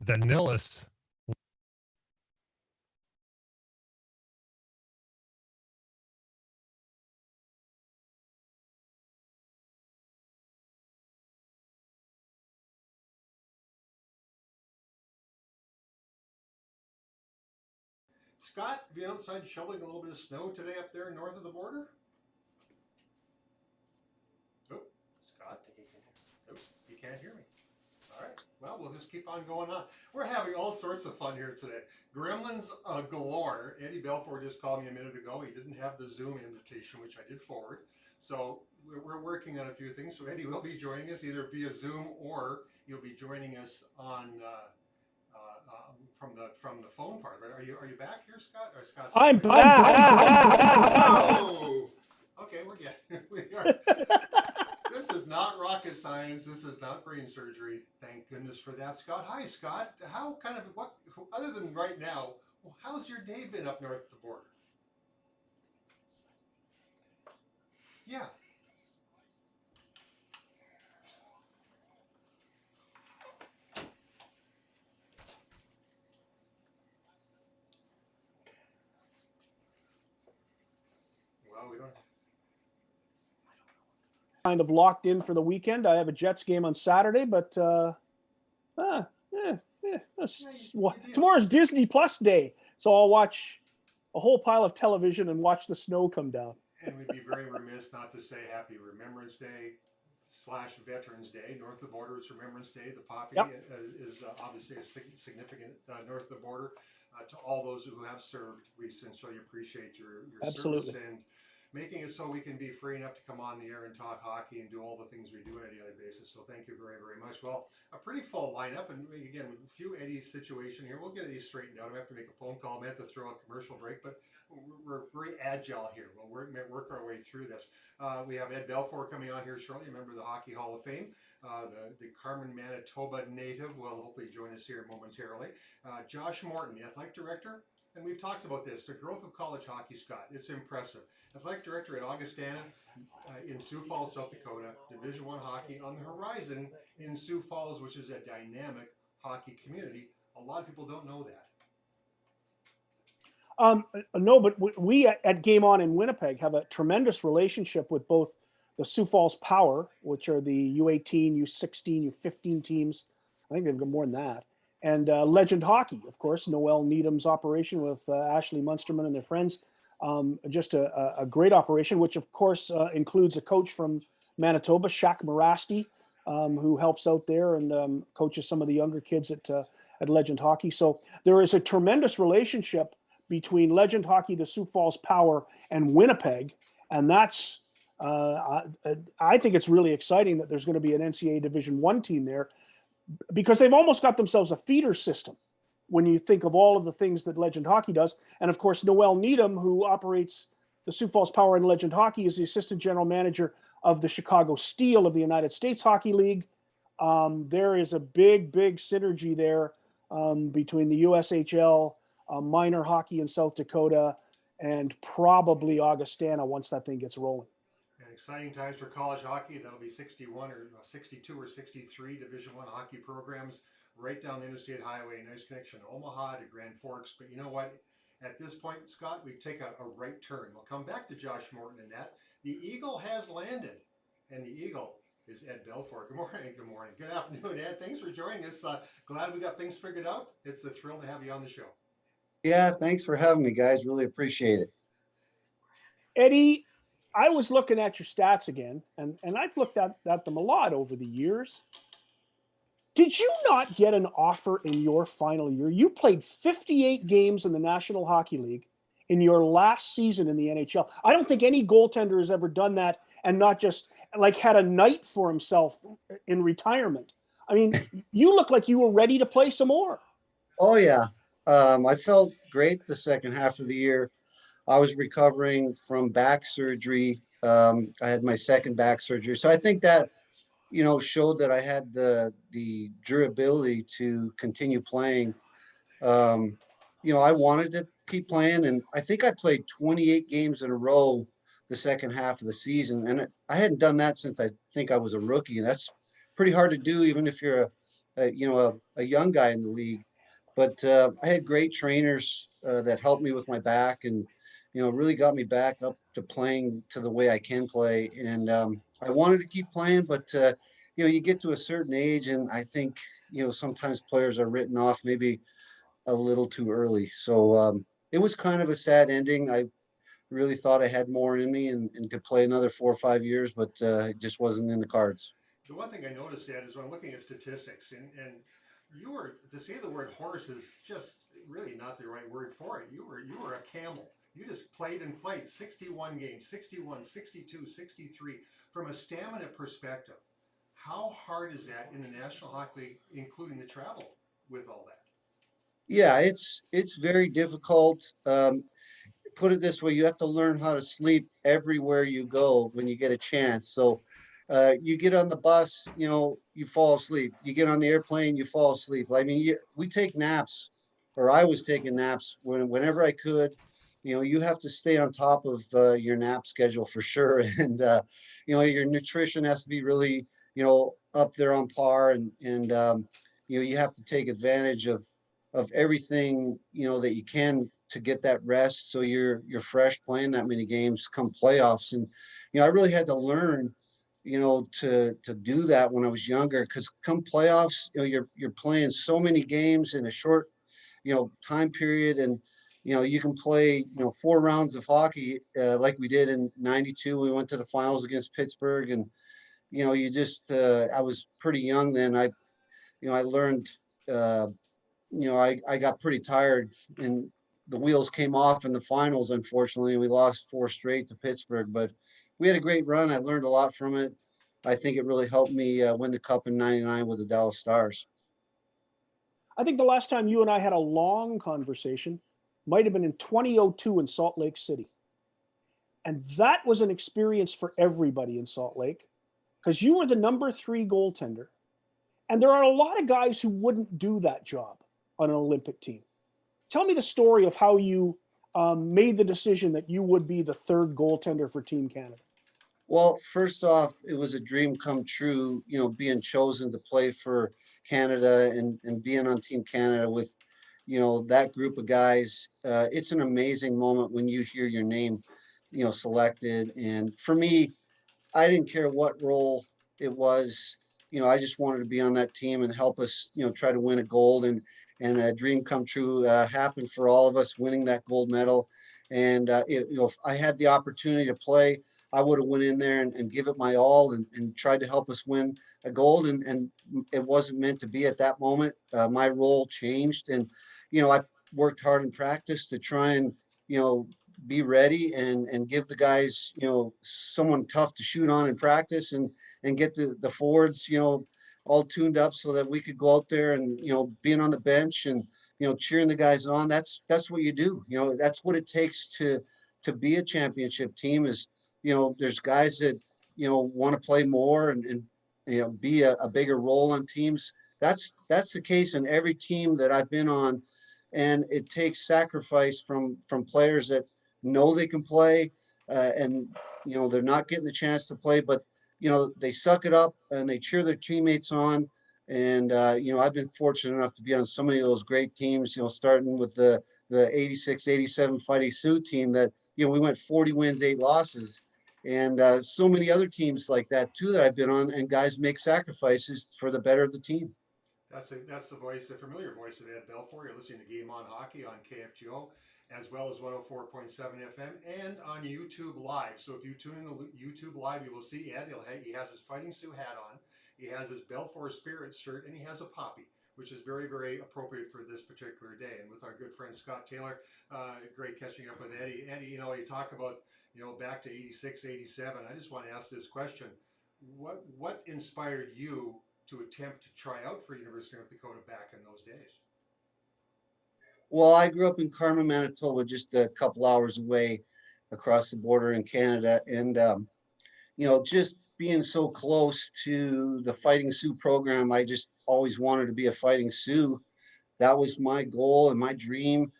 the Nillis. Scott, have you been outside shoveling a little bit of snow today up there north of the border? Oh, Scott. Oh, he can't hear me. All right. Well, we'll just keep on going on. We're having all sorts of fun here today. Gremlins galore. Eddie Belfour just called me a minute ago. He didn't have the Zoom invitation, which I did forward. So we're working on a few things. So Eddie will be joining us either via Zoom or you'll be joining us on from the phone part. Are you back here, Scott? Or Scott's I'm back. Oh, okay, we are. This is not rocket science. This is not brain surgery. Thank goodness for that, Scott. Hi, Scott. How what other than right now? How's your day been up north of the border? Yeah. Well, we don't. Kind of locked in for the weekend. I have a Jets game on Saturday, but tomorrow's Disney Plus day, so I'll watch a whole pile of television and watch the snow come down. And we'd be very remiss not to say Happy Remembrance Day / Veterans Day. North of the border, it's Remembrance Day. The poppy is obviously a significant north of the border. To all those who have served, we sincerely appreciate your Absolutely. service and making it so we can be free enough to come on the air and talk hockey and do all the things we do on a daily basis. So thank you very, very much. Well, a pretty full lineup. And again, with a few Eddie's situation here, we'll get Eddie straightened out. I have to make a phone call. I may have to throw a commercial break, but we're very agile here. We'll work our way through this. We have Ed Belfour coming on here shortly, a member of the Hockey Hall of Fame. The Carmen, Manitoba native will hopefully join us here momentarily. Josh Morton, the athletic director. And we've talked about this, the growth of college hockey, Scott. It's impressive. Athletic director at Augustana in Sioux Falls, South Dakota. Division I hockey on the horizon in Sioux Falls, which is a dynamic hockey community. A lot of people don't know that. No, but we at Game On in Winnipeg have a tremendous relationship with both the Sioux Falls Power, which are the U18, U16, U15 teams. I think they've got more than that. And Legend Hockey, of course, Noel Needham's operation with Ashley Munsterman and their friends. Just a great operation, which of course includes a coach from Manitoba, Shaq Marasti, who helps out there and coaches some of the younger kids at Legend Hockey. So there is a tremendous relationship between Legend Hockey, the Sioux Falls Power, and Winnipeg. And that's, I think it's really exciting that there's going to be an NCAA Division I team there, because they've almost got themselves a feeder system when you think of all of the things that Legend Hockey does. And of course, Noel Needham, who operates the Sioux Falls Power and Legend Hockey, is the assistant general manager of the Chicago Steel of the United States Hockey League. There is a big synergy there between the USHL, minor hockey in South Dakota, and probably Augustana once that thing gets rolling. Exciting times for college hockey. That'll be 61 or 62 or 63 Division I hockey programs right down the Interstate Highway. Nice connection to Omaha, to Grand Forks. But you know what? At this point, Scott, we take a right turn. We'll come back to Josh Morton and that. The Eagle has landed, and the Eagle is Ed Belfour. Good morning. Good morning. Good afternoon, Ed. Thanks for joining us. Glad we got things figured out. It's a thrill to have you on the show. Yeah, thanks for having me, guys. Really appreciate it. Eddie, I was looking at your stats again, and I've looked at them a lot over the years. Did you not get an offer in your final year? You played 58 games in the National Hockey League in your last season in the NHL. I don't think any goaltender has ever done that and not just like had a night for himself in retirement. I mean, you look like you were ready to play some more. Oh, yeah. I felt great the second half of the year. I was recovering from back surgery. I had my second back surgery. So I think that, showed that I had the durability to continue playing. I wanted to keep playing, and I think I played 28 games in a row the second half of the season. And I hadn't done that since I think I was a rookie. And that's pretty hard to do, even if you're a young guy in the league. But I had great trainers that helped me with my back and, really got me back up to playing to the way I can play. And I wanted to keep playing, but, you get to a certain age, and I think, sometimes players are written off maybe a little too early. So it was kind of a sad ending. I really thought I had more in me and could play another 4 or 5 years, but it just wasn't in the cards. The one thing I noticed, Ed, is when I'm looking at statistics, and you were, to say the word horse is just really not the right word for it. You were a camel. You just played and played 61 games, 61, 62, 63. From a stamina perspective, how hard is that in the National Hockey League, including the travel with all that? Yeah, it's very difficult. Put it this way, you have to learn how to sleep everywhere you go when you get a chance. So you get on the bus, you fall asleep. You get on the airplane, you fall asleep. I mean, we take naps, or I was taking naps whenever I could. You have to stay on top of your nap schedule for sure, and your nutrition has to be really, up there on par, and you have to take advantage of everything that you can to get that rest so you're fresh playing that many games come playoffs. And I really had to learn to do that when I was younger, because come playoffs, you're playing so many games in a short time period. And you can play 4 rounds of hockey like we did in '92. We went to the finals against Pittsburgh, and you just I was pretty young then. I learned uh, I got pretty tired, and the wheels came off in the finals. Unfortunately, we lost 4 straight to Pittsburgh, but we had a great run. I learned a lot from it. I think it really helped me win the cup in '99 with the Dallas Stars. I think the last time you and I had a long conversation might have been in 2002 in Salt Lake City. And that was an experience for everybody in Salt Lake because you were the number 3 goaltender. And there are a lot of guys who wouldn't do that job on an Olympic team. Tell me the story of how you made the decision that you would be the 3rd goaltender for Team Canada. Well, first off, it was a dream come true, being chosen to play for Canada and being on Team Canada with, that group of guys. It's an amazing moment when you hear your name, selected. And for me, I didn't care what role it was. I just wanted to be on that team and help us, try to win a gold, and a dream come true happened for all of us, winning that gold medal. And if I had the opportunity to play, I would have went in there and give it my all and tried to help us win a gold. And it wasn't meant to be at that moment. My role changed, and I worked hard in practice to try and be ready and give the guys someone tough to shoot on in practice, and get the forwards all tuned up so that we could go out there and being on the bench and cheering the guys on. That's what you do. That's what it takes to be a championship team. Is there's guys that want to play more and be a bigger role on teams. That's the case in every team that I've been on, and it takes sacrifice from players that know they can play, and they're not getting the chance to play, but they suck it up and they cheer their teammates on. And I've been fortunate enough to be on so many of those great teams, starting with the '86, '87 Fighting Sioux team that we went 40 wins, 8 losses. And so many other teams like that too that I've been on, and guys make sacrifices for the better of the team. That's the voice, the familiar voice of Ed Belfour. You're listening to Game On Hockey on KFGO, as well as 104.7 FM and on YouTube Live. So if you tune in to YouTube Live, you will see Ed. He has his Fighting Sioux hat on. He has his Belfour Spirits shirt, and he has a poppy, which is very, very appropriate for this particular day. And with our good friend Scott Taylor, great catching up with Eddie. Eddie, you talk about, back to '86, '87. I just want to ask this question. What inspired you to attempt to try out for University of North Dakota back in those days? Well, I grew up in Carmen, Manitoba, just a couple hours away across the border in Canada. And, just being so close to the Fighting Sioux program, I just always wanted to be a Fighting Sioux. That was my goal and my dream,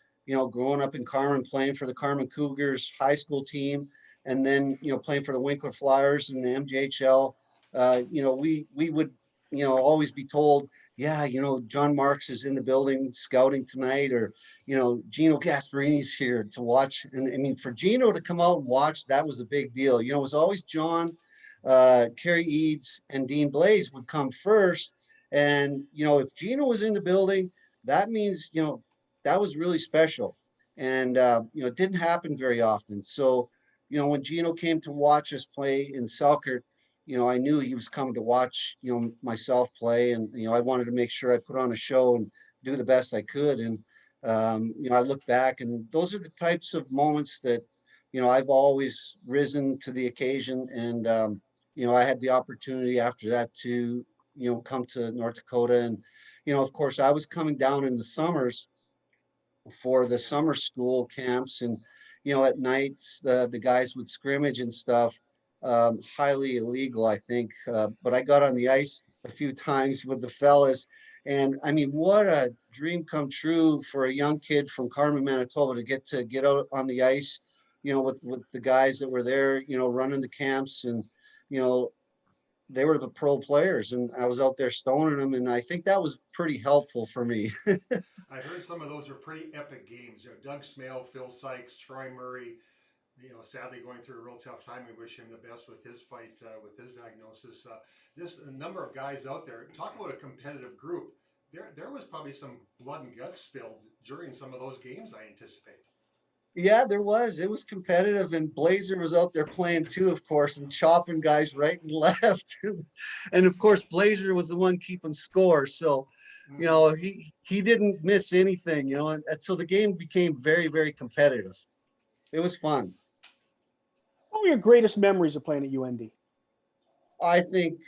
growing up in Carmen, playing for the Carmen Cougars high school team, and then, playing for the Winkler Flyers and the MJHL. We would, always be told, yeah, John Marks is in the building scouting tonight, or, Gino Gasparini's here to watch. And I mean, for Gino to come out and watch, that was a big deal. It was always John, Kerry Eads, and Dean Blaze would come first. And, if Gino was in the building, that means, that was really special. And, it didn't happen very often. So, when Gino came to watch us play in Selkirk, I knew he was coming to watch, myself play, and I wanted to make sure I put on a show and do the best I could. And I look back, and those are the types of moments that, I've always risen to the occasion. And I had the opportunity after that to, come to North Dakota, and of course, I was coming down in the summers for the summer school camps, and at nights the guys would scrimmage and stuff, highly illegal, I think, but I got on the ice a few times with the fellas. And I mean, what a dream come true for a young kid from Carmen, Manitoba, to get out on the ice, with the guys that were there, running the camps. And you know they were the pro players, and I was out there stoning them, and I think that was pretty helpful for me. I heard some of those were pretty epic games. Doug Smale, Phil Sykes, Troy Murray. Sadly going through a real tough time. We wish him the best with his fight, with his diagnosis. This a number of guys out there. Talk about a competitive group. There was probably some blood and guts spilled during some of those games, I anticipate. Yeah, there was. It was competitive, and Blazer was out there playing too, of course, and chopping guys right and left. And of course, Blazer was the one keeping score. So, Mm-hmm. he didn't miss anything, and so the game became very, very competitive. It was fun. What were your greatest memories of playing at UND? I think,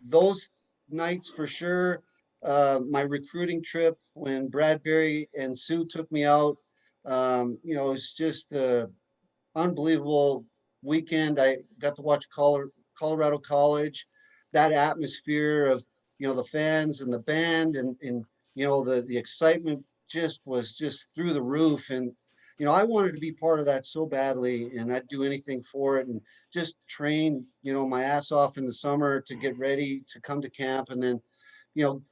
those nights for sure. My recruiting trip when Bradbury and Sue took me out, it's just unbelievable weekend. I got to watch Colorado College, that atmosphere of, the fans and the band, and the excitement just was just through the roof. And I wanted to be part of that so badly, and I'd do anything for it, and just train, my ass off in the summer to get ready to come to camp. And then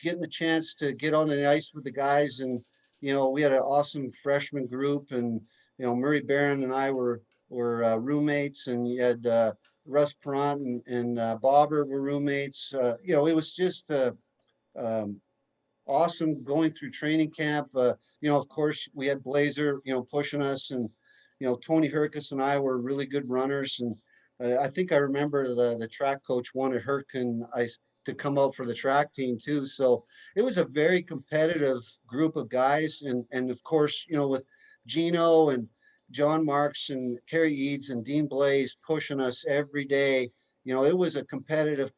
getting the chance to get on the ice with the guys. And we had an awesome freshman group, and Murray Barron and I were roommates, and you had Russ Perrant and Bobber were roommates. It was just um, awesome going through training camp. Of course, we had Blazer, pushing us, and Tony Herkus and I were really good runners. And I think I remember the track coach wanted Herkin to come out for the track team too. So it was a very competitive group of guys, and of course, with Gino and John Marks and Kerry Eads and Dean Blaze pushing us every day. It was a competitive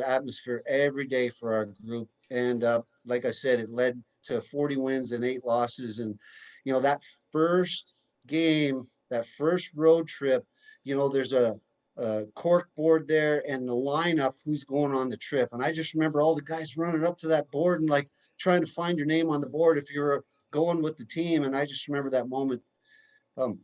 atmosphere every day for our group. And like I said, it led to 40 wins and 8 losses. And, that first game, that first road trip, there's a cork board there and the lineup, who's going on the trip. And I just remember all the guys running up to that board and like trying to find your name on the board if you're going with the team. And I just remember that moment, um,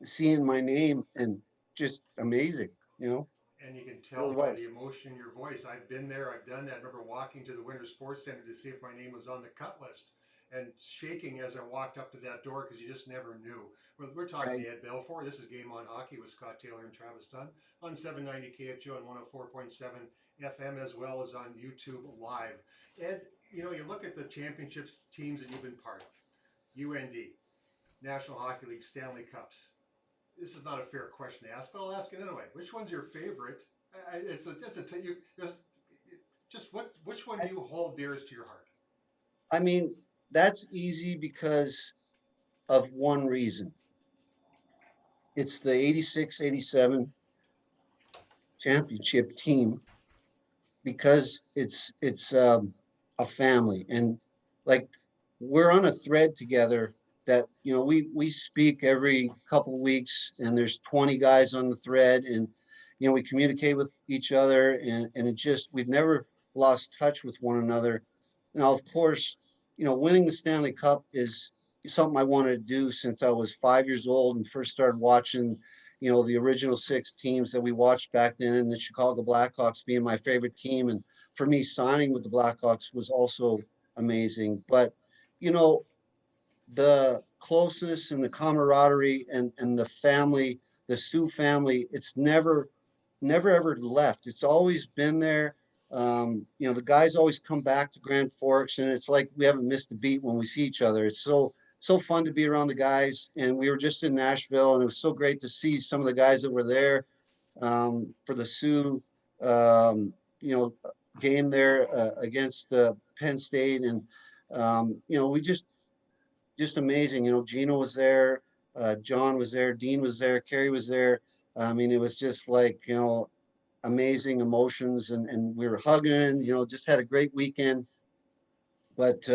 seeing my name, and just amazing, And you can it really tell by was. the emotion in your voice. I've been there. I've done that. I remember walking to the Winter Sports Center to see if my name was on the cut list, and shaking as I walked up to that door because you just never knew. We're talking Right. to Ed Belfour. This is Game On Hockey with Scott Taylor and Travis Dunn on 790 KFGO and 104.7 FM, as well as on YouTube Live. Ed, you look at the championships teams that you've been part of: UND, National Hockey League, Stanley Cups. This is not a fair question to ask, but I'll ask it anyway. Which one's your favorite? You just which one do you hold dearest to your heart? I mean, that's easy because of one reason. It's the 86-87 championship team, because it's a family. And like, we're on a thread together that, we speak every couple of weeks, and there's 20 guys on the thread, and we communicate with each other, and it just, we've never lost touch with one another. Now, of course, winning the Stanley Cup is something I wanted to do since I was 5 years old and first started watching, the original 6 teams that we watched back then, and the Chicago Blackhawks being my favorite team. And for me, signing with the Blackhawks was also amazing. But, the closeness and the camaraderie and the family, the Sioux family, it's never ever left. It's always been there. The guys always come back to Grand Forks, and it's like we haven't missed a beat when we see each other. It's so fun to be around the guys. And we were just in Nashville, and it was so great to see some of the guys that were there for the Sioux, game there against Penn State, and we just amazing. Gino was there, John was there, Dean was there, Kerry was there. I mean, it was just like, amazing emotions, and we were hugging, just had a great weekend. But,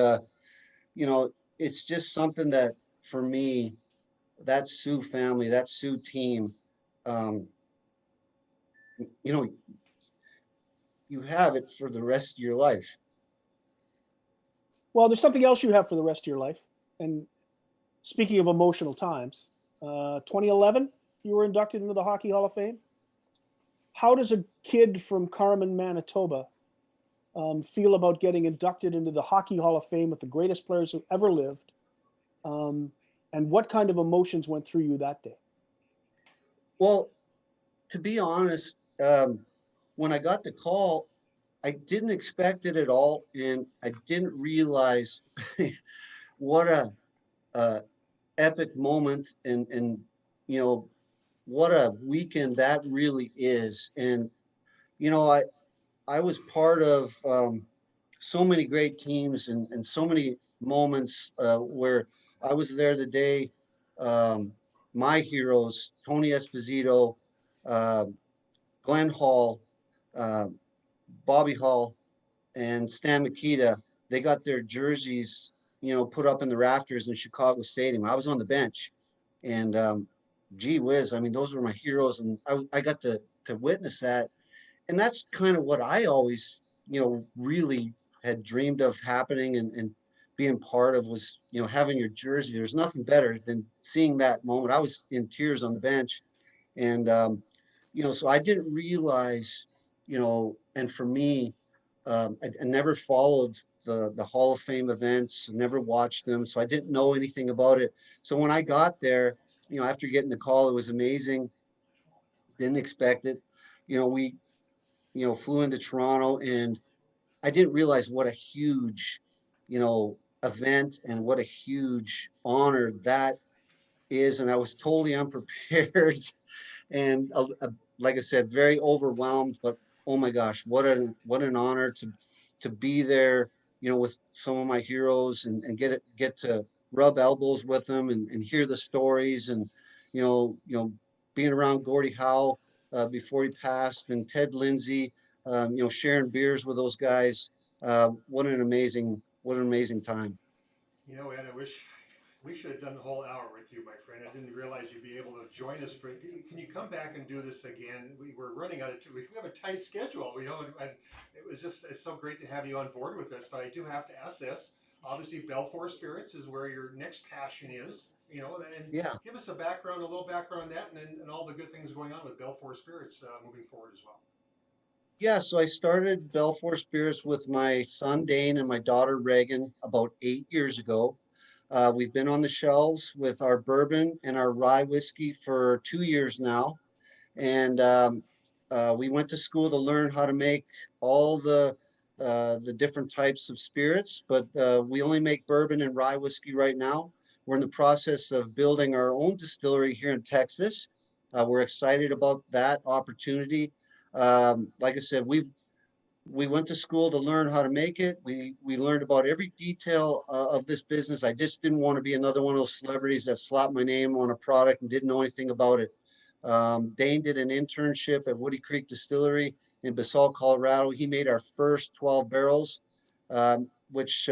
it's just something that for me, that Sioux family, that Sioux team, um, you know, you have it for the rest of your life. Well, there's something else you have for the rest of your life. And speaking of emotional times, 2011, you were inducted into the Hockey Hall of Fame. How does a kid from Carman, Manitoba, feel about getting inducted into the Hockey Hall of Fame with the greatest players who ever lived? And what kind of emotions went through you that day? Well, to be honest, when I got the call, I didn't expect it at all, and I didn't realize what a epic moment, and what a weekend that really is. And I was part of so many great teams, and so many moments where I was there the day. Um, my heroes, Tony Esposito, uh, Glenn Hall, uh, Bobby Hall, and Stan Mikita, they got their jerseys, put up in the rafters in Chicago Stadium. I was on the bench, and gee whiz, I mean, those were my heroes, and I got to witness that. And that's kind of what I always, really had dreamed of happening, and being part of was, having your jersey. There's nothing better than seeing that moment. I was in tears on the bench, and so I didn't realize, and for me, I never followed the Hall of Fame events, never watched them, so I didn't know anything about it. So when I got there, after getting the call, it was amazing. Didn't expect it. We flew into Toronto, and I didn't realize what a huge, event, and what a huge honor that is. And I was totally unprepared, and like I said, very overwhelmed. But oh my gosh, what an honor to be there, with some of my heroes, and get to rub elbows with them, and hear the stories, and being around Gordie Howe before he passed, and Ted Lindsay, sharing beers with those guys. What an amazing time. Ed, I wish we should have done the whole hour with you, my friend. I didn't realize you'd be able to join us for. Can you come back and do this again? We were running out of. We have a tight schedule, and it's so great to have you on board with us. But I do have to ask this. Obviously, Belfour Spirits is where your next passion is. And Yeah. give us a little background on that, and all the good things going on with Belfour Spirits moving forward as well. Yeah, so I started Belfour Spirits with my son Dane and my daughter Reagan about 8 years ago. We've been on the shelves with our bourbon and our rye whiskey for 2 years now, and we went to school to learn how to make all the different types of spirits. But we only make bourbon and rye whiskey right now. We're in the process of building our own distillery here in Texas. We're excited about that opportunity. Like I said, we went to school to learn how to make it. We learned about every detail of this business. I just didn't want to be another one of those celebrities that slapped my name on a product and didn't know anything about it. Dane did an internship at Woody Creek Distillery in Basalt, Colorado. He made our first 12 barrels, which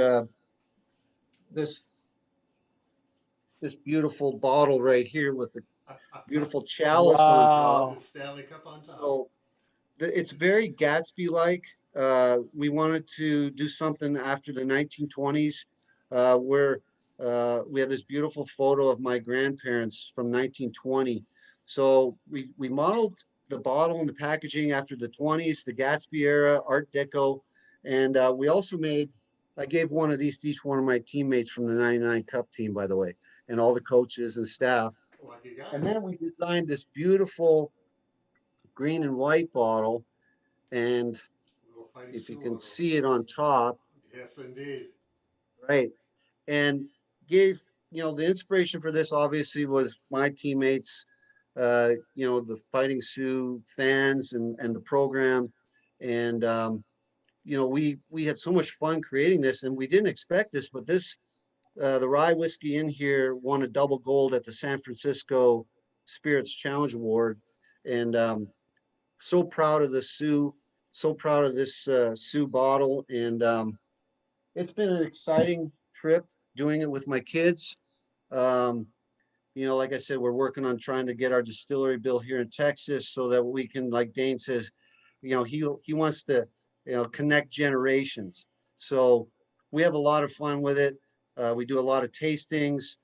this this beautiful bottle right here with the beautiful chalice on top. Wow. The Stanley Cup on top. So it's very Gatsby-like. We wanted to do something after the 1920s, where we have this beautiful photo of my grandparents from 1920. So we modeled the bottle and the packaging after the 20s, the Gatsby era, Art Deco. And we also I gave one of these to each one of my teammates from the 99 Cup team, by the way, and all the coaches and staff. Lucky guy. And then we designed this beautiful green and white bottle. And Little Fighting if you Sioux can logo. see it on top, Yes, indeed. right, and gave, the inspiration for this obviously was my teammates, the Fighting Sioux fans and the program. And, we had so much fun creating this, and we didn't expect this, but the rye whiskey in here won a double gold at the San Francisco Spirits Challenge Award. And so proud of the Sioux, so proud of this Sioux bottle. And it's been an exciting trip doing it with my kids. Um, like I said, we're working on trying to get our distillery built here in Texas so that we can, like Dane says, he wants to, connect generations. So we have a lot of fun with it. We do a lot of tastings.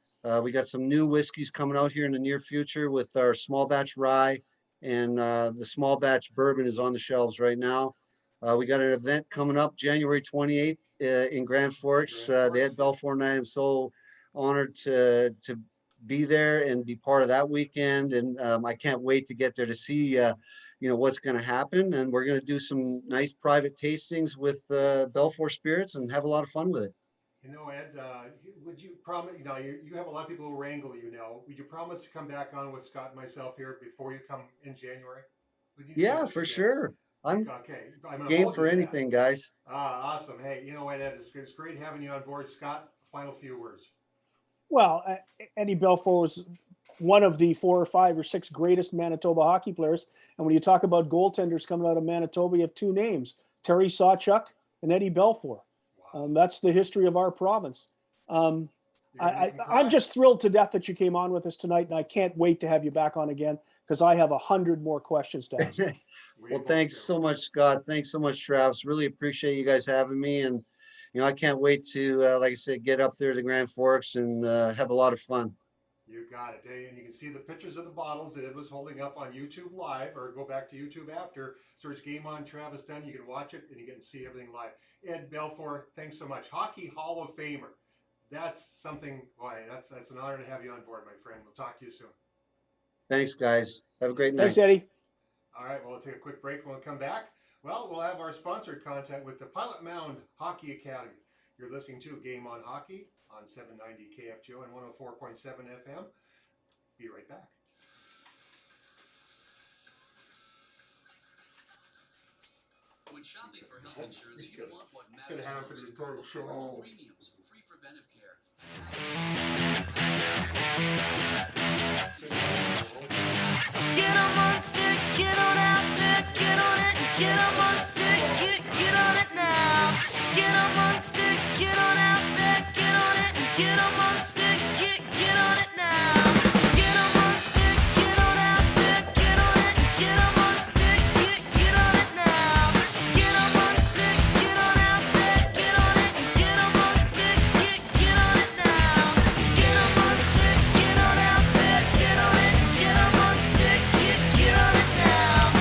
We got some new whiskeys coming out here in the near future with our small batch rye, and the small batch bourbon is on the shelves right now. We got an event coming up January 28th in Grand Forks, the Ed Belfour night. I'm so honored to be there and be part of that weekend. And I can't wait to get there to see, what's going to happen. And we're going to do some nice private tastings with Belfour Spirits and have a lot of fun with it. Ed, would you promise, you have a lot of people who wrangle you now. Would you promise to come back on with Scott and myself here before you come in January? Yeah, for sure. I'm I'm game for anything, guys. Awesome. Hey, Ed, it's great having you on board. Scott, final few words. Well, Eddie Belfour was one of the 4 or 5 or 6 greatest Manitoba hockey players. And when you talk about goaltenders coming out of Manitoba, you have 2 names, Terry Sawchuk and Eddie Belfour. Wow. That's the history of our province. I'm just thrilled to death that you came on with us tonight, and I can't wait to have you back on again because I have 100 more questions to ask. Well, thanks so much, Scott. Thanks so much, Travis. Really appreciate you guys having me. And, I can't wait to, like I said, get up there to Grand Forks and have a lot of fun. You got it. Hey, and you can see the pictures of the bottles that Ed was holding up on YouTube Live, or go back to YouTube after. Search Game On Travis Dunn. You can watch it and you can see everything live. Ed Belfour, thanks so much. Hockey Hall of Famer. That's something, boy, that's an honor to have you on board, my friend. We'll talk to you soon. Thanks, guys. Have a great night. Thanks, Eddie. All right, well, we'll take a quick break. When we come back, well, we'll have our sponsored content with the Pilot Mound Hockey Academy. You're listening to Game On Hockey on 790 KFGO and 104.7 FM. Be right back. When shopping for health insurance, you want what matters most. Premiums, free preventive care. Get amongst it, get on out there, get on it, get amongst it, get on it now. Get amongst it, get on out there, get on it, get amongst it, get on it now. Get amongst it, get on out there, get on it, get amongst it, get on it now. Get amongst it, get on out there, get on it, get amongst it, get on it now. Get amongst it, get on out there, get on it, get amongst it, get on it now.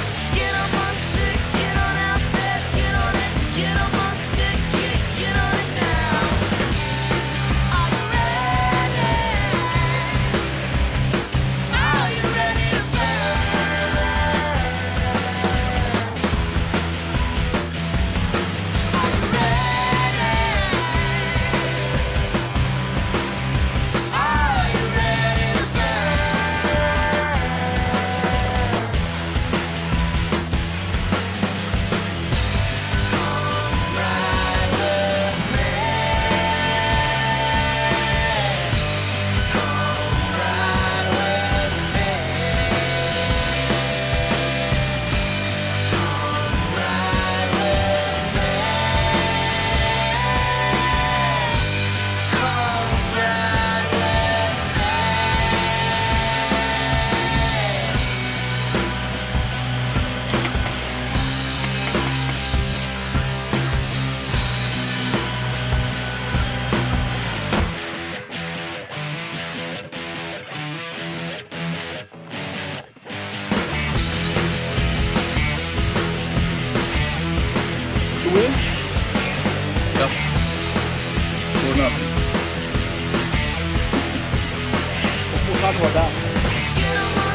talk about that.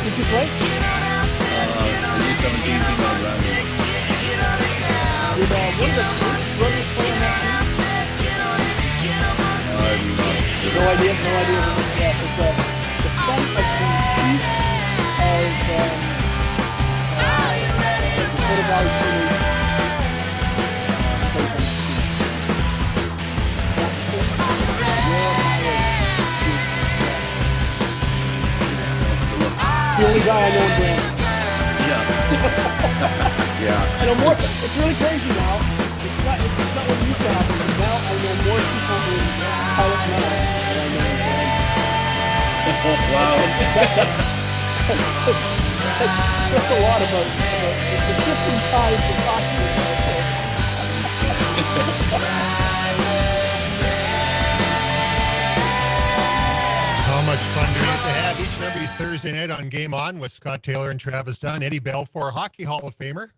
Did you play? The U17 team on Brandon. Did one of the brothers play on that team? No idea. Yeah, but the son of the chief of Dakota Valley Teenage plays on that team. The only guy I know in Brandon. Yeah. Yeah. I know more. It's really crazy now. It's not what used to happen. But now I know more people in Pilot Mountain than I know in Brandon. Wow. It says a lot about the shifting tides of hockey. How much fun do we get to have each and every Thursday night on Game On with Scott Taylor and Travis Dunn, Eddie Belfour, Hockey Hall of Famer.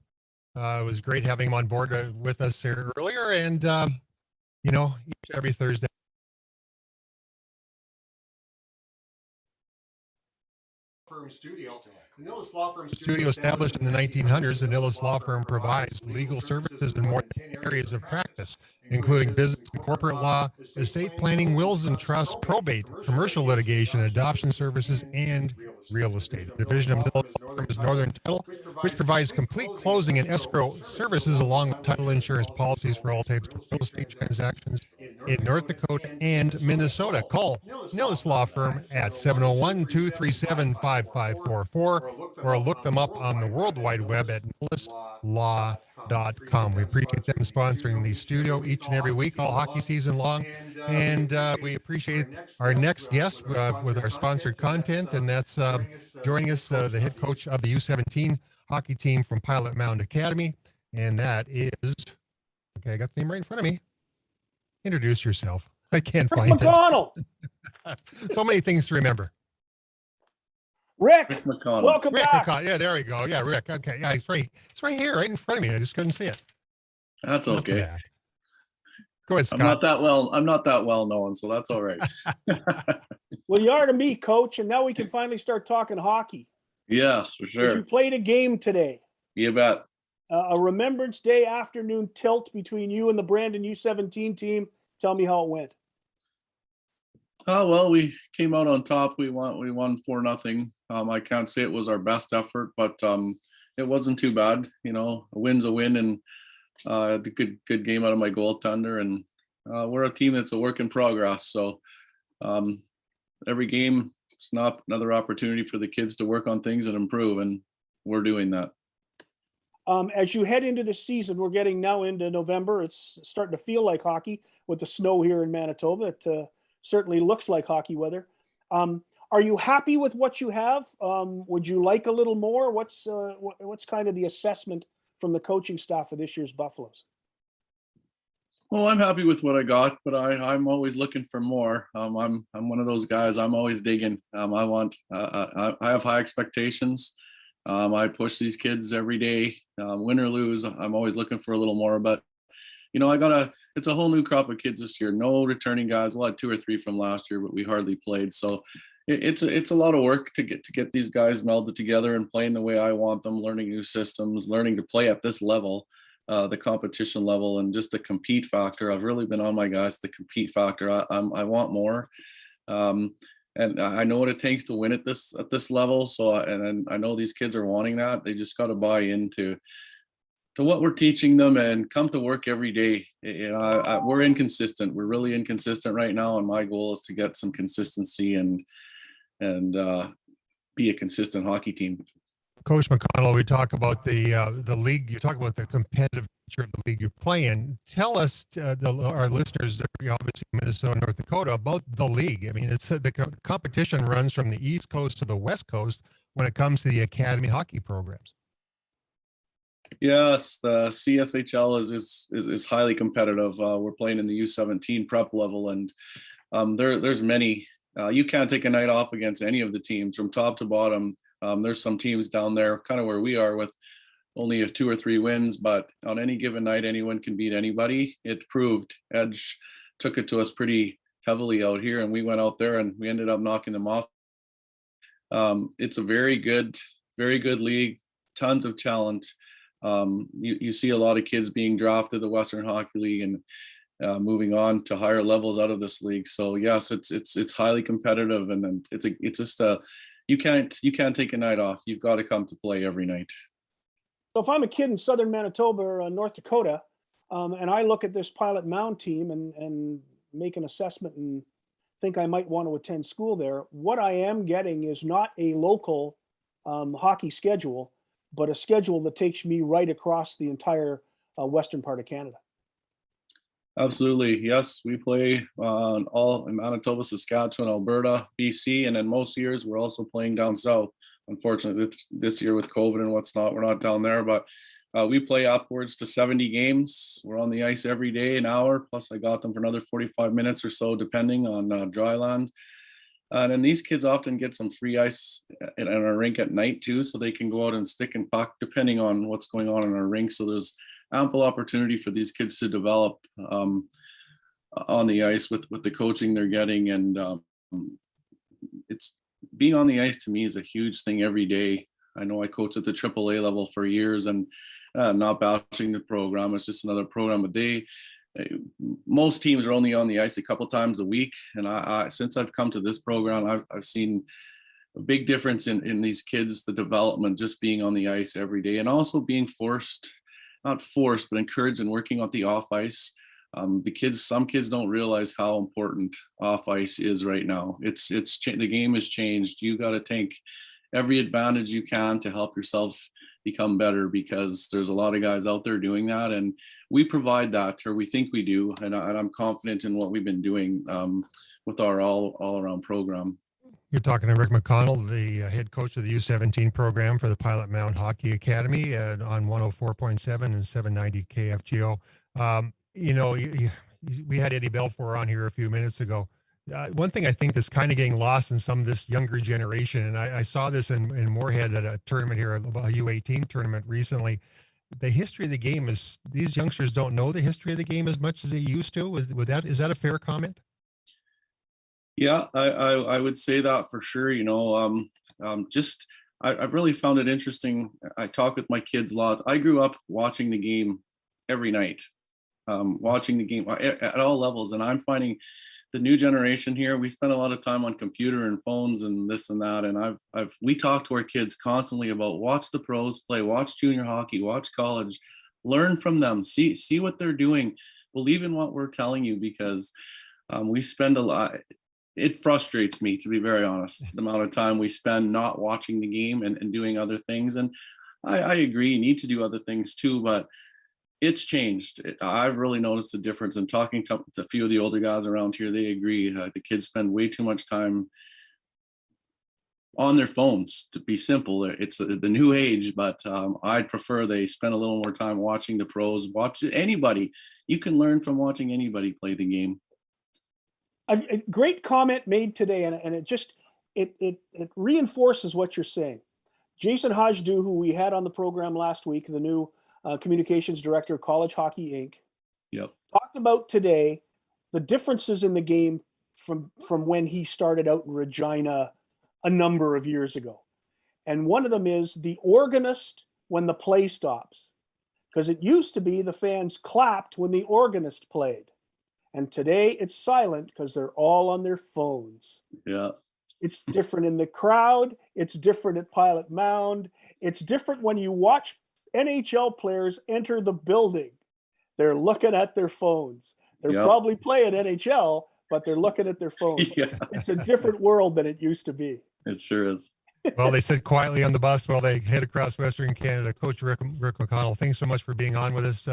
It was great having him on board with us here earlier, and each and every Thursday. Studio established in the 1900s, the Nillis Law Firm provides legal services in more than 10 areas of practice, including business and corporate law, estate planning, wills and trusts, probate, commercial litigation, adoption services, and real estate. The division of Nillis Law Firm is Northern Title, which provides complete closing and escrow services along with title insurance policies for all types of real estate transactions in North Dakota and Minnesota. Call Nillis Law Firm at 701-237-5544 or look them up on the World Wide Web at nillislaw.com. We appreciate them sponsoring the studio each and every week, all hockey season long. And we appreciate our next guest with our sponsored content, and that's joining us, the head coach of the U17 hockey team from Pilot Mound Academy. And that is, okay, I got the name right in front of me. Introduce yourself. I can't find McConnell. it. So many things to remember. Rick McConnell. welcome Rick back. McConnell. Yeah, there we go. Yeah, Rick. Okay. Yeah, it's right here, right in front of me. I just couldn't see it. That's okay. Go ahead, Scott. I'm not that well known, so that's all right. Well, you are to me, Coach, and now we can finally start talking hockey. Yes, for You sure. played a game today. You bet. A Remembrance Day afternoon tilt between you and the Brandon U17 team. Tell me how it went. Oh, well, we came out on top. We won 4-0. I can't say it was our best effort, but it wasn't too bad. A win's a win, and I had a good game out of my goaltender. And we're a team that's a work in progress. So every game, it's not another opportunity for the kids to work on things and improve, and we're doing that. As you head into the season, we're getting now into November. It's starting to feel like hockey with the snow here in Manitoba. It certainly looks like hockey weather. Are you happy with what you have? Would you like a little more? What's kind of the assessment from the coaching staff for this year's Buffaloes? Well, I'm happy with what I got, but I'm always looking for more. I'm one of those guys. I'm always digging. I have high expectations. I push these kids every day, win or lose. I'm always looking for a little more, but it's a whole new crop of kids this year. No returning guys. We'll have 2 or 3 from last year, but we hardly played. So it's a lot of work to get these guys melded together and playing the way I want them, learning new systems, learning to play at this level, the competition level, and just the compete factor. I've really been on my guys, the compete factor. I want more. And I know what it takes to win at this level. So, and I know these kids are wanting that. They just got to buy into what we're teaching them and come to work every day. We're inconsistent. We're really inconsistent right now. And my goal is to get some consistency and be a consistent hockey team. Coach McConnell, we talk about the league. You talk about the competitive nature of the league you play in. Tell us, our listeners, obviously Minnesota, North Dakota, about the league. I mean, it's the competition runs from the East Coast to the West Coast when it comes to the academy hockey programs. Yes, the CSHL is highly competitive. We're playing in the U17 prep level, and there's many. You can't take a night off against any of the teams from top to bottom. There's some teams down there, kind of where we are, with only 2 or 3 wins, but on any given night, anyone can beat anybody. It proved. Edge took it to us pretty heavily out here, and we went out there and we ended up knocking them off It's a very good league, tons of talent. You see a lot of kids being drafted the Western Hockey League and moving on to higher levels out of this league. So yes, it's highly competitive, and then it's just you can't take a night off. You've got to come to play every night. So if I'm a kid in southern Manitoba or North Dakota, and I look at this Pilot Mound team and make an assessment and think I might want to attend school there, what I am getting is not a local hockey schedule, but a schedule that takes me right across the entire western part of Canada. Absolutely. Yes, we play all in Manitoba, Saskatchewan, Alberta, BC, and then most years we're also playing down south. Unfortunately, this year with COVID and what's not, we're not down there, but we play upwards to 70 games. We're on the ice every day, an hour, plus I got them for another 45 minutes or so, depending on dry land. And then these kids often get some free ice in our rink at night too, so they can go out and stick and puck, depending on what's going on in our rink. So there's ample opportunity for these kids to develop on the ice with the coaching they're getting. And it's being on the ice to me is a huge thing every day. I know I coached at the AAA level for years, and not bashing the program. It's just another program, but most teams are only on the ice a couple times a week. And I since I've come to this program, I've seen a big difference in these kids, the development, just being on the ice every day, and also being not forced, but encouraged and working on the off ice. Some kids don't realize how important off ice is right now. The game has changed. You got to take every advantage you can to help yourself become better, because there's a lot of guys out there doing that, and we provide that, or we think we do, and I'm confident in what we've been doing with our all-around program. You're talking to Rick McConnell, the head coach of the U17 program for the Pilot Mound Hockey Academy on 104.7 and 790 KFGO. We had Eddie Belfour on here a few minutes ago. One thing I think that's kind of getting lost in some of this younger generation, and I saw this in Moorhead at a tournament here, a U18 tournament recently. The history of the game is, these youngsters don't know the history of the game as much as they used to. Is that a fair comment? Yeah, I would say that for sure. I've really found it interesting. I talk with my kids a lot. I grew up watching the game every night, watching the game at all levels, and I'm finding the new generation here, we spend a lot of time on computer and phones and this and that. And we talk to our kids constantly about watch the pros play, watch junior hockey, watch college, learn from them, see what they're doing, believe in what we're telling you, because we spend a lot. It frustrates me, to be very honest, the amount of time we spend not watching the game and doing other things. And I agree, you need to do other things too, but it's changed. I've really noticed a difference in talking to a few of the older guys around here. They agree. The kids spend way too much time on their phones, to be simple. It's the new age, but I'd prefer they spend a little more time watching the pros, watch anybody. You can learn from watching anybody play the game. A great comment made today, and it reinforces what you're saying. Jason Hajdu, who we had on the program last week, the new communications director of College Hockey Inc. Yep. Talked about today the differences in the game from when he started out in Regina a number of years ago. And one of them is the organist when the play stops. Because it used to be the fans clapped when the organist played. And today it's silent because they're all on their phones. Yeah. It's different in the crowd. It's different at Pilot Mound. It's different when you watch NHL players enter the building. They're looking at their phones. They're probably playing NHL, but they're looking at their phones. Yeah. It's a different world than it used to be. It sure is. Well, they sit quietly on the bus while they head across Western Canada. Coach Rick McConnell, thanks so much for being on with us.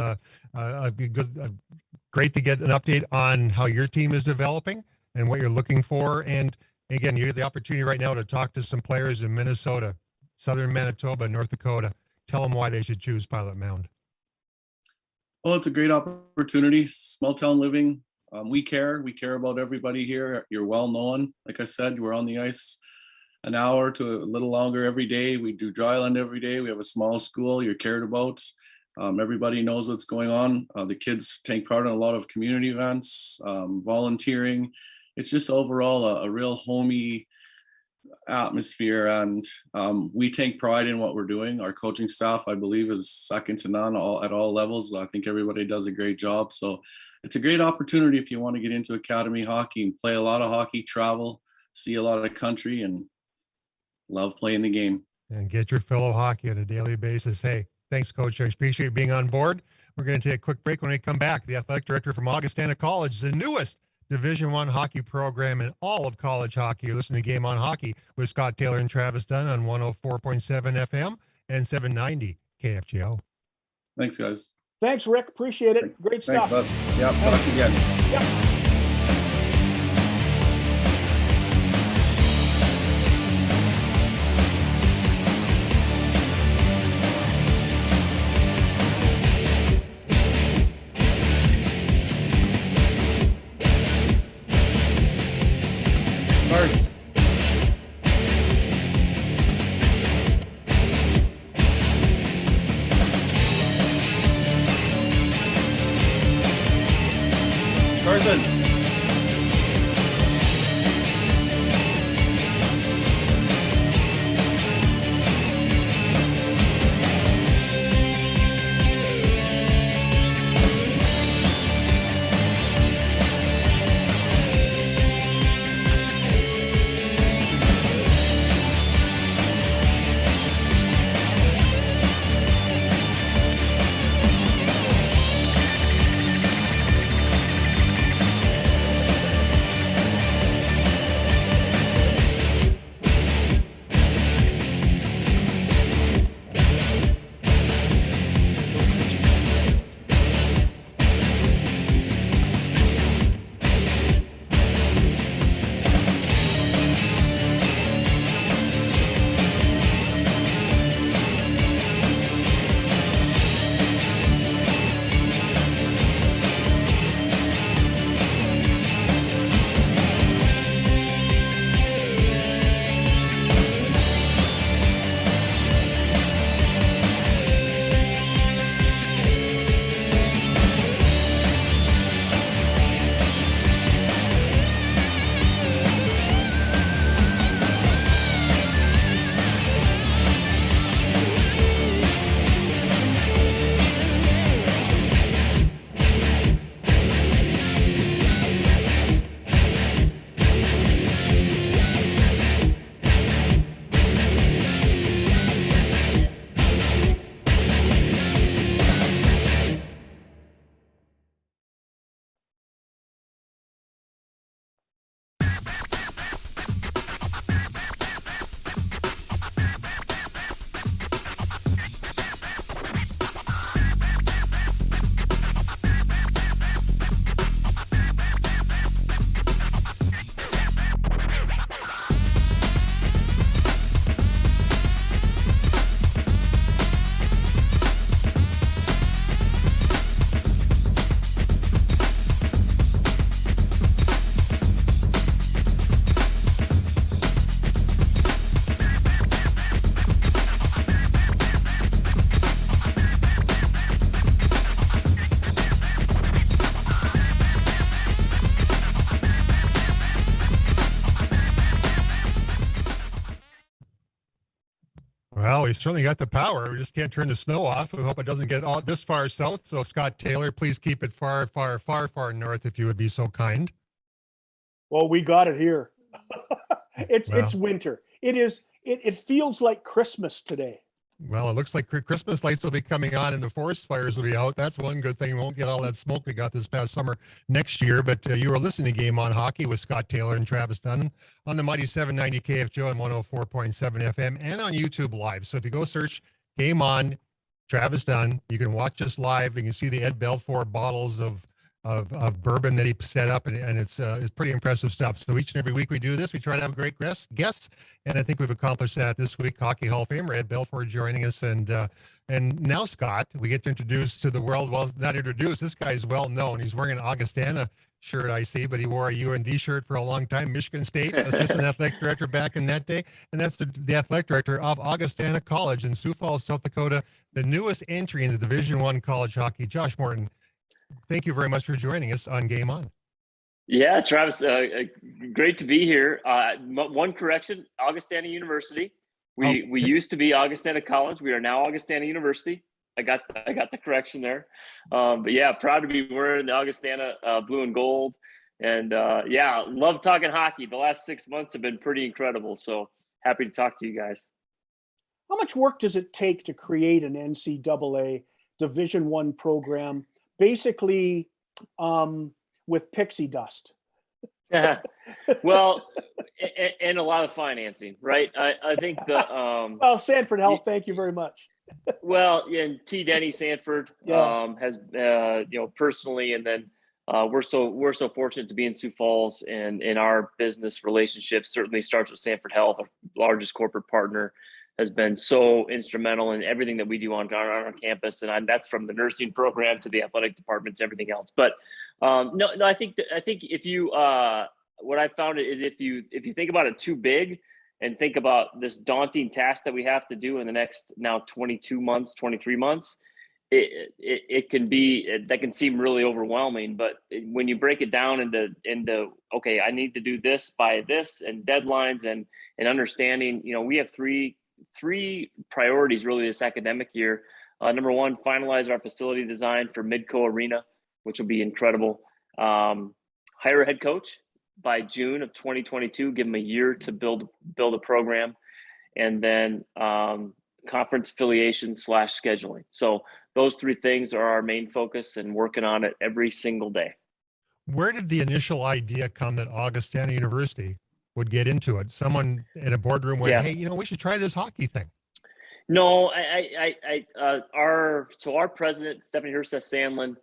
Great to get an update on how your team is developing and what you're looking for. And again, you have the opportunity right now to talk to some players in Minnesota, Southern Manitoba, North Dakota. Tell them why they should choose Pilot Mound. Well, it's a great opportunity. Small town living. We care about everybody here. You're well known. Like I said, we're on the ice an hour to a little longer every day. We do dry land every day. We have a small school. You're cared about. Everybody knows what's going on. The kids take part in a lot of community events, volunteering. It's just overall a real homey atmosphere, and we take pride in what we're doing. Our coaching staff, I believe, is second to none at all levels. I think everybody does a great job. So it's a great opportunity if you want to get into academy hockey and play a lot of hockey, travel, see a lot of country, and love playing the game. And get your fill of hockey on a daily basis. Hey, thanks, Coach. I appreciate being on board. We're going to take a quick break. When we come back, the athletic director from Augustana College, the newest Division I hockey program in all of college hockey. You're listening to Game On Hockey with Scott Taylor and Travis Dunn on 104.7 FM and 790 KFGO. Thanks, guys. Thanks, Rick. Appreciate it. Great stuff. Thanks, bud. Yeah, talk again. Yep. Carson. Well, we certainly got the power. We just can't turn the snow off. We hope it doesn't get all this far south. So, Scott Taylor, please keep it far, far, far, far north if you would be so kind. Well, we got it here. It's winter. It feels like Christmas today. Well, it looks like Christmas lights will be coming on and the forest fires will be out. That's one good thing. We won't get all that smoke we got this past summer next year. But you were listening to Game On Hockey with Scott Taylor and Travis Dunn on the mighty 790 KFGO and 104.7 FM and on YouTube Live. So if you go search Game On Travis Dunn, you can watch us live. You can see the Ed Belfour bottles of bourbon that he set up, and it's pretty impressive stuff. So each and every week we do this. We try to have great guests, and I think we've accomplished that this week. Hockey Hall of Famer Ed Belfour joining us, and now, Scott, we get to introduce to the world. Well, not introduce. This guy is well known. He's wearing an Augustana shirt, I see, but he wore a UND shirt for a long time. Michigan State assistant athletic director back in that day, and that's the athletic director of Augustana College in Sioux Falls, South Dakota, the newest entry in the Division I college hockey. Josh Morton, thank you very much for joining us on Game On. Yeah, Travis, great to be here. One correction, Augustana University. We used to be Augustana College. We are now Augustana University. I got the correction there. But yeah, proud to be wearing the Augustana blue and gold. And yeah, love talking hockey. The last 6 months have been pretty incredible. So happy to talk to you guys. How much work does it take to create an NCAA Division I program, basically with pixie dust? Well, and a lot of financing, right? I think the well, Sanford Health, thank you very much. Well, and T. Denny Sanford has personally, and then we're so fortunate to be in Sioux Falls, and in our business relationship certainly starts with Sanford Health, our largest corporate partner, has been so instrumental in everything that we do on our campus, and that's from the nursing program to the athletic departments, everything else. But no, I think if you what I found is if you think about it too big and think about this daunting task that we have to do in the next now 22 months, 23 months, it can be, that can seem really overwhelming. But when you break it down into okay, I need to do this by this, and deadlines and understanding, we have three priorities really this academic year. Number one, finalize our facility design for Midco Arena, which will be incredible. Hire a head coach by June of 2022, give them a year to build a program, and then conference affiliation / scheduling. So those three things are our main focus, and working on it every single day. Where did the initial idea come that Augustana University would get into it? Someone in a boardroom went, hey, we should try this hockey thing. No, our president, Stephanie Herseth Sandlin,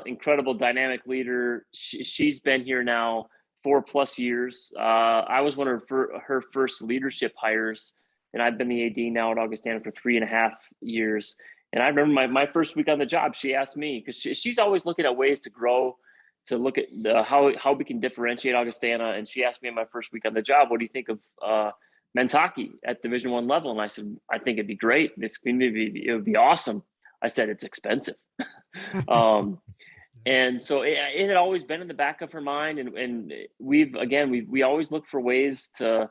incredible dynamic leader. She's been here now 4+ years. I was one of her first leadership hires, and I've been the AD now at Augustana for 3.5 years. And I remember my first week on the job, she asked me, because she's always looking at ways to grow, to look at how we can differentiate Augustana. And she asked me in my first week on the job, what do you think of men's hockey at Division I level? And I said, I think it'd be great. It would be awesome. I said, it's expensive. And so it had always been in the back of her mind. And we always look for ways to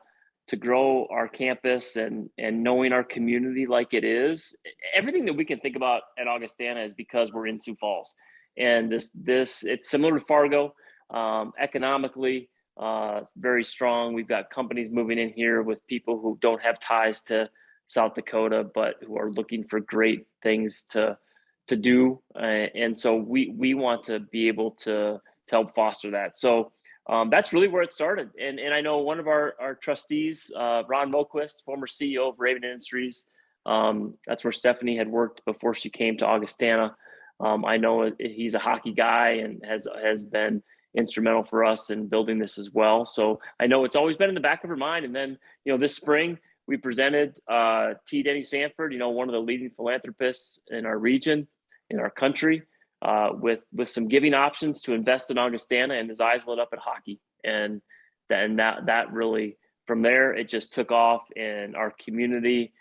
grow our campus and knowing our community like it is. Everything that we can think about at Augustana is because we're in Sioux Falls. And this it's similar to Fargo, economically, very strong. We've got companies moving in here with people who don't have ties to South Dakota, but who are looking for great things to do. And so we want to be able to help foster that. So that's really where it started. And I know one of our trustees, Ron Moquist, former CEO of Raven Industries, that's where Stephanie had worked before she came to Augustana. I know he's a hockey guy and has been instrumental for us in building this as well. So I know it's always been in the back of her mind. And then, this spring we presented T. Denny Sanford, one of the leading philanthropists in our region, in our country, with some giving options to invest in Augustana, and his eyes lit up at hockey. And then that really, from there, it just took off, and our community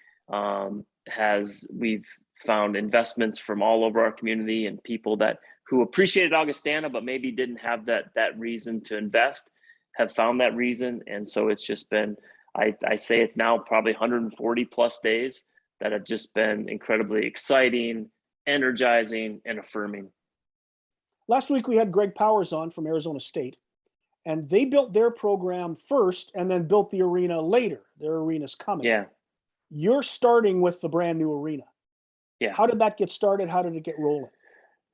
we've found investments from all over our community, and people who appreciated Augustana but maybe didn't have that reason to invest have found that reason. And so it's just been, I say it's now probably 140+ days that have just been incredibly exciting, energizing, and affirming. Last week we had Greg Powers on from Arizona State, and they built their program first and then built the arena later. Their arena's coming. Yeah. You're starting with the brand new arena. Yeah. How did that get started? How did it get rolling?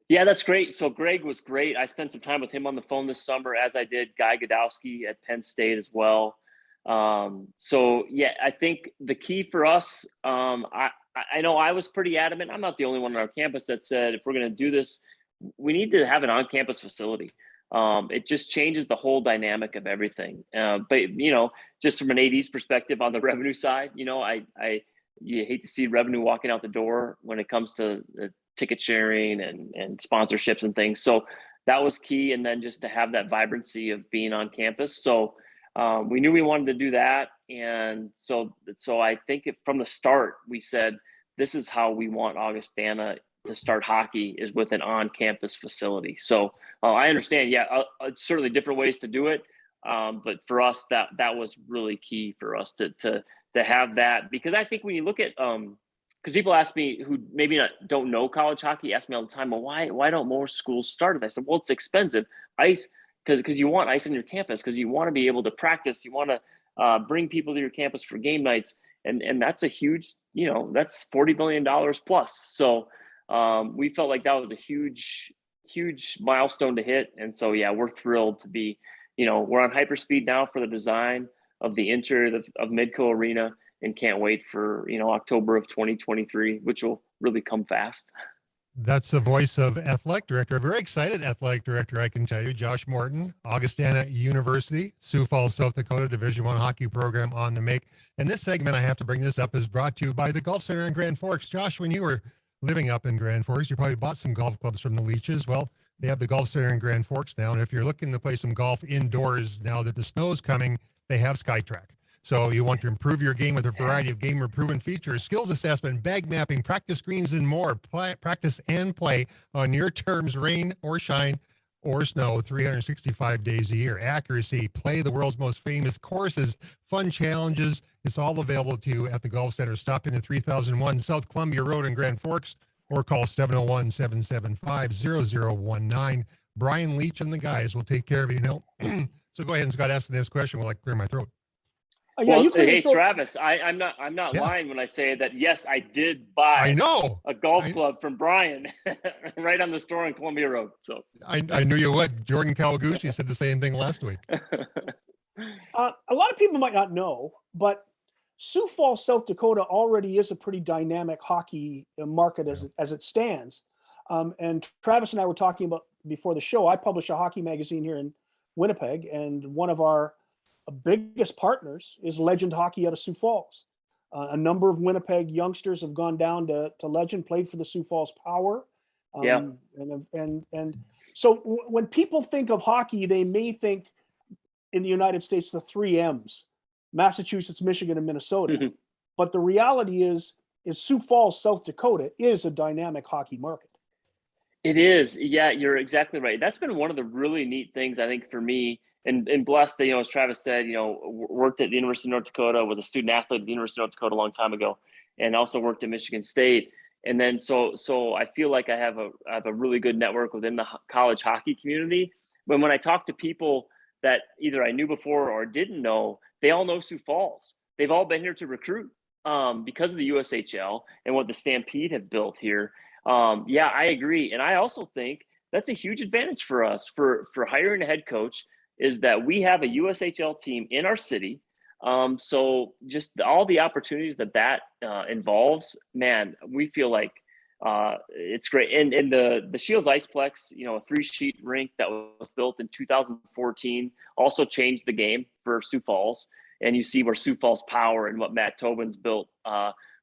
Yeah, that's great. So Greg was great. I spent some time with him on the phone this summer, as I did Guy Godowski at Penn State as well. So yeah, I think the key for us, I know I was pretty adamant. I'm not the only one on our campus that said, if we're going to do this, we need to have an on-campus facility. It just changes the whole dynamic of everything. But just from an AD's perspective on the revenue side, you hate to see revenue walking out the door when it comes to ticket sharing and sponsorships and things. So that was key. And then just to have that vibrancy of being on campus. So we knew we wanted to do that. And so I think from the start, we said, this is how we want Augustana to start hockey is with an on-campus facility. So I understand, certainly different ways to do it. But for us, that was really key for us to have that, because I think when you look at, because people ask me who maybe don't know college hockey, ask me all the time, well, why don't more schools start it? I said, well, it's expensive. Ice, because you want ice on your campus, because you want to be able to practice, you want to bring people to your campus for game nights, and that's a huge, that's $40 billion plus. So we felt like that was a huge milestone to hit, and so we're thrilled to be, we're on hyperspeed now for the design of the interior of Midco Arena, and can't wait for October of 2023, which will really come fast. That's the voice of athletic director, a very excited athletic director, I can tell you, Josh Morton, Augustana University, Sioux Falls, South Dakota, Division I hockey program on the make. And this segment, I have to bring this up, is brought to you by the Golf Center in Grand Forks. Josh, when you were living up in Grand Forks, you probably bought some golf clubs from the Leeches. Well, they have the Golf Center in Grand Forks now. And if you're looking to play some golf indoors now that the snow's coming, they have SkyTrack. So you want to improve your game with a variety of game-proven features, skills assessment, bag mapping, practice screens, and more. Practice and play on your terms, rain or shine or snow, 365 days a year. Accuracy, play the world's most famous courses, fun challenges. It's all available to you at the Golf Center. Stop in at 3001 South Columbia Road in Grand Forks, or call 701-775-0019. Brian Leach and the guys will take care of you. So go ahead and Scott, ask the next question while I clear my throat. Hey, Travis, I'm not lying when I say that. Yes, I did buy a golf club from Brian right on the store on Columbia Road. So I knew you would. Jordan Kawaguchi said the same thing last week. A lot of people might not know, but Sioux Falls, South Dakota already is a pretty dynamic hockey market as it stands. And Travis and I were talking about before the show, I publish a hockey magazine here in Winnipeg, and one of our biggest partners is Legend Hockey out of Sioux Falls. A number of Winnipeg youngsters have gone down to Legend, played for the Sioux Falls Power. And so when people think of hockey, they may think in the United States, the 3 M's, Massachusetts, Michigan, and Minnesota. Mm-hmm. But the reality is Sioux Falls, South Dakota is a dynamic hockey market. It is. Yeah, you're exactly right. That's been one of the really neat things, I think, for me. And blessed that, as Travis said, worked at the University of North Dakota, was a student athlete at the University of North Dakota a long time ago, and also worked at Michigan State. And then so I feel like I have a really good network within the college hockey community. When I talk to people that either I knew before or didn't know, they all know Sioux Falls. They've all been here to recruit because of the USHL and what the Stampede have built here. I agree. And I also think that's a huge advantage for us for hiring a head coach, is that we have a USHL team in our city. So just all the opportunities that involves, man, we feel like it's great. And the Shields Iceplex, a 3-sheet rink that was built in 2014 also changed the game for Sioux Falls. And you see where Sioux Falls Power and what Matt Tobin's built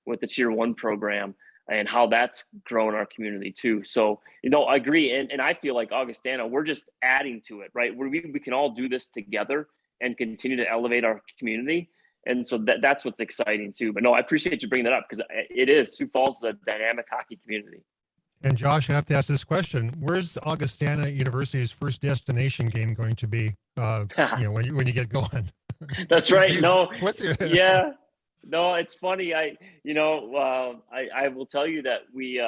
with the Tier 1 program, and how that's grown our community too. So, I agree. And I feel like Augustana, we're just adding to it, right? Where we can all do this together and continue to elevate our community. And so that's what's exciting too. But no, I appreciate you bringing that up, because it is. Sioux Falls is a dynamic hockey community. And Josh, I have to ask this question. Where's Augustana University's first destination game going to be, when you get going? That's right. Yeah. No, it's funny. I will tell you that we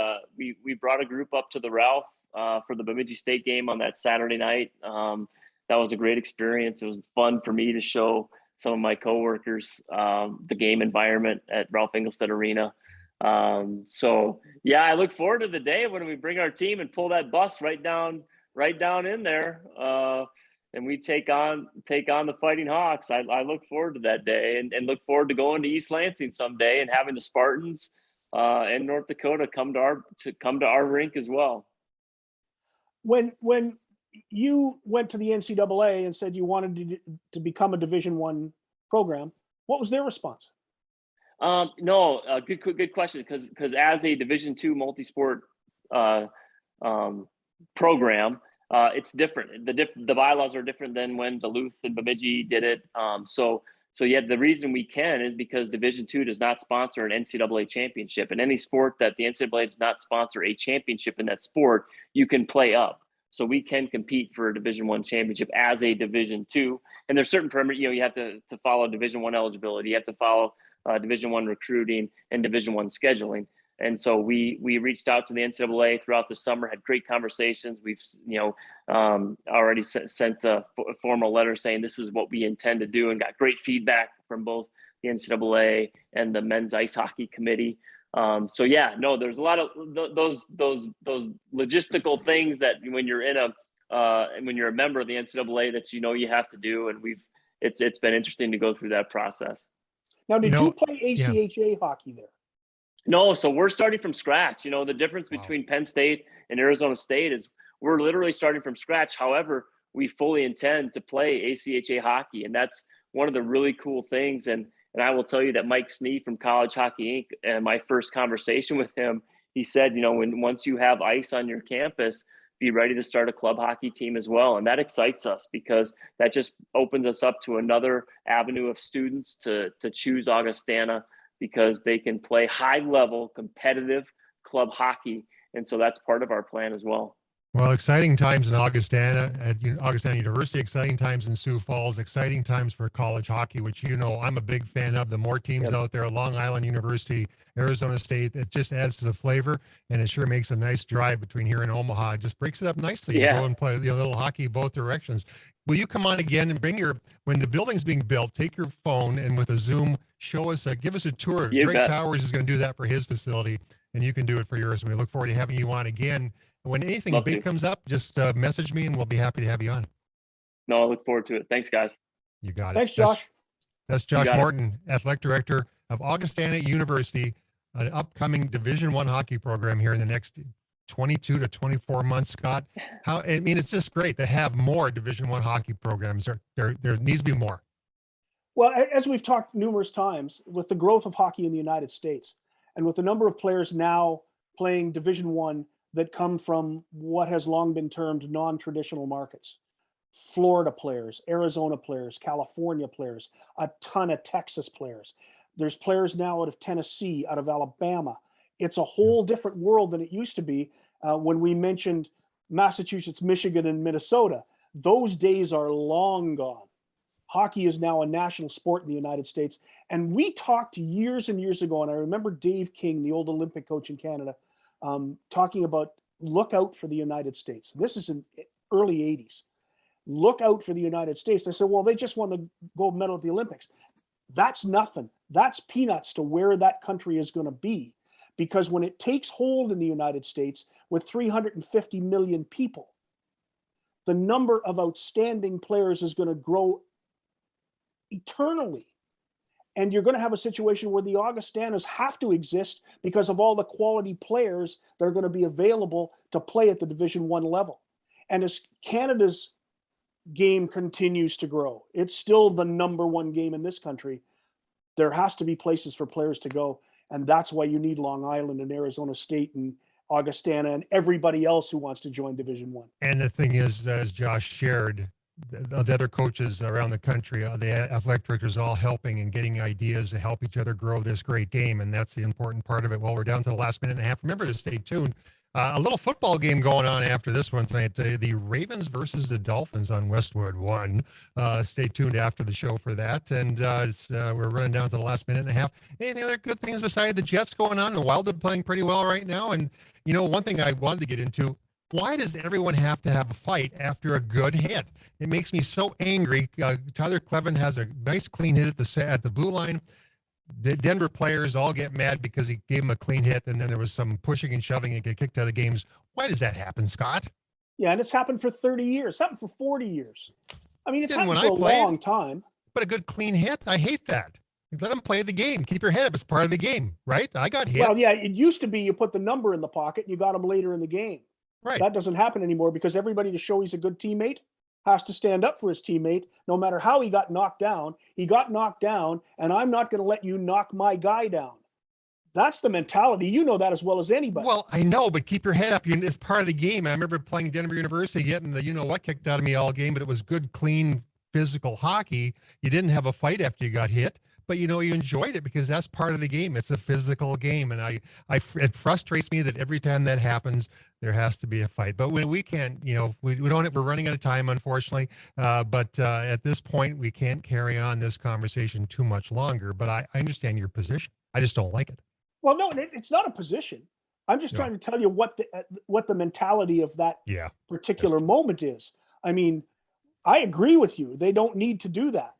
brought a group up to the Ralph for the Bemidji State game on that Saturday night. That was a great experience. It was fun for me to show some of my coworkers the game environment at Ralph Engelstad Arena. I look forward to the day when we bring our team and pull that bus right down in there. And we take on the Fighting Hawks. I look forward to that day, and look forward to going to East Lansing someday and having the Spartans and North Dakota come to our rink as well. When you went to the NCAA and said you wanted to become a Division I program, what was their response? Good question. Because as a Division II multi-sport program, it's different. The bylaws are different than when Duluth and Bemidji did it. So So yet the reason we can is because Division II does not sponsor an NCAA championship. In any sport that the NCAA does not sponsor a championship in that sport, you can play up. So we can compete for a Division I championship as a Division II. And there's certain perimeter, you have to follow Division I eligibility. You have to follow Division I recruiting and Division I scheduling. And so we reached out to the NCAA throughout the summer, had great conversations. We've already sent a formal letter saying this is what we intend to do, and got great feedback from both the NCAA and the Men's Ice Hockey Committee. There's a lot of those logistical things that when you're when you're a member of the NCAA that you have to do, and it's been interesting to go through that process. Now, did you play ACHA hockey there? No, so we're starting from scratch. The difference between Penn State and Arizona State is we're literally starting from scratch. However, we fully intend to play ACHA hockey, and that's one of the really cool things. And I will tell you that Mike Snee from College Hockey Inc., and my first conversation with him, he said, once you have ice on your campus, be ready to start a club hockey team as well. And that excites us because that just opens us up to another avenue of students to choose Augustana, because they can play high-level competitive club hockey. And so that's part of our plan as well. Well, exciting times in Augustana, at Augustana University, exciting times in Sioux Falls, exciting times for college hockey, which I'm a big fan of. The more teams out there, Long Island University, Arizona State, it just adds to the flavor, and it sure makes a nice drive between here and Omaha. It just breaks it up nicely. Yeah. Go and play a little hockey both directions. Will you come on again and when the building's being built, take your phone and with a Zoom, give us a tour. Greg Powers is going to do that for his facility, and you can do it for yours. And we look forward to having you on again. When anything big comes up, just message me and we'll be happy to have you on. No, I look forward to it. Thanks, guys. You got it. Thanks, Josh. That's Josh Morton, Athletic Director of Augustana University, an upcoming Division I hockey program here in the next 22 to 24 months, Scott. It's just great to have more Division I hockey programs. There needs to be more. Well, as we've talked numerous times, with the growth of hockey in the United States, and with the number of players now playing Division I that come from what has long been termed non-traditional markets, Florida players, Arizona players, California players, a ton of Texas players. There's players now out of Tennessee, out of Alabama. It's a whole different world than it used to be when we mentioned Massachusetts, Michigan, and Minnesota. Those days are long gone. Hockey is now a national sport in the United States. And we talked years and years ago, and I remember Dave King, the old Olympic coach in Canada, talking about look out for the United States. This is in early 80s. Look out for the United States. They said, well, they just won the gold medal at the Olympics. That's nothing. That's peanuts to where that country is going to be. Because when it takes hold in the United States with 350 million people, the number of outstanding players is going to grow eternally. And you're going to have a situation where the Augustanas have to exist because of all the quality players that are going to be available to play at the Division I level. And as Canada's game continues to grow, it's still the number one game in this country. There has to be places for players to go. And that's why you need Long Island and Arizona State and Augustana and everybody else who wants to join Division I. And the thing is, as Josh shared, the other coaches around the country, the athletic directors, all helping and getting ideas to help each other grow this great game. And that's the important part of it. Well, we're down to the last minute and a half. Remember to stay tuned. A little football game going on after this one tonight. The Ravens versus the Dolphins on Westwood 1. Stay tuned after the show for that. And we're running down to the last minute and a half. Anything other good things beside the Jets going on? The Wild are playing pretty well right now. And, one thing I wanted to get into, why does everyone have to have a fight after a good hit? It makes me so angry. Tyler Clevin has a nice clean hit at the blue line. The Denver players all get mad because he gave him a clean hit, and then there was some pushing and shoving and get kicked out of games. Why does that happen, Scott? Yeah, and it's happened for 30 years. It's happened for 40 years. I mean, it's happened for a long time. But a good clean hit, I hate that. Let them play the game. Keep your head up. It's part of the game, right? I got hit. Well, yeah, it used to be you put the number in the pocket and you got him later in the game. Right. That doesn't happen anymore because everybody to show he's a good teammate has to stand up for his teammate no matter how he got knocked down. He got knocked down, and I'm not going to let you knock my guy down. That's the mentality. You know that as well as anybody. Well, I know, but keep your head up. It's part of the game. I remember playing Denver University, getting the what kicked out of me all game, but it was good, clean physical hockey. You didn't have a fight after you got hit, but you enjoyed it because that's part of the game. It's a physical game. And it frustrates me that every time that happens, there has to be a fight. But when we can't, we don't, we're running out of time, unfortunately. But at this point, we can't carry on this conversation too much longer. But I understand your position. I just don't like it. Well, no, it's not a position. I'm just trying to tell you what the mentality of that particular moment is. I mean, I agree with you. They don't need to do that.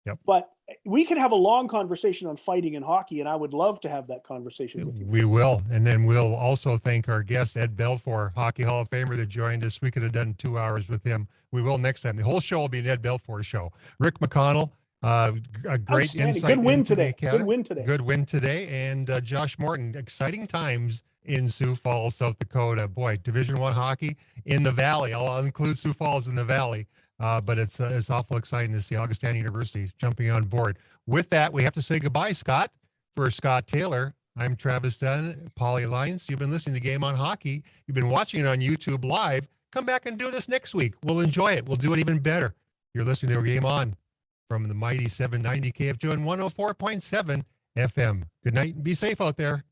Yep. But we can have a long conversation on fighting in hockey, and I would love to have that conversation with you. We will. And then we'll also thank our guest, Ed Belfour, Hockey Hall of Famer, that joined us. We could have done 2 hours with him. We will next time. The whole show will be an Ed Belfour show. Rick McConnell, a great insight. Good win today. Good win today. And Josh Morton, exciting times in Sioux Falls, South Dakota. Boy, Division I hockey in the Valley. I'll include Sioux Falls in the Valley. But it's awful exciting to see Augustana University jumping on board. With that, we have to say goodbye, Scott. For Scott Taylor, I'm Travis Dunn, Polly Alliance. You've been listening to Game on Hockey. You've been watching it on YouTube Live. Come back and do this next week. We'll enjoy it. We'll do it even better. You're listening to Game On from the mighty 790 KFGO and 104.7 FM. Good night and be safe out there.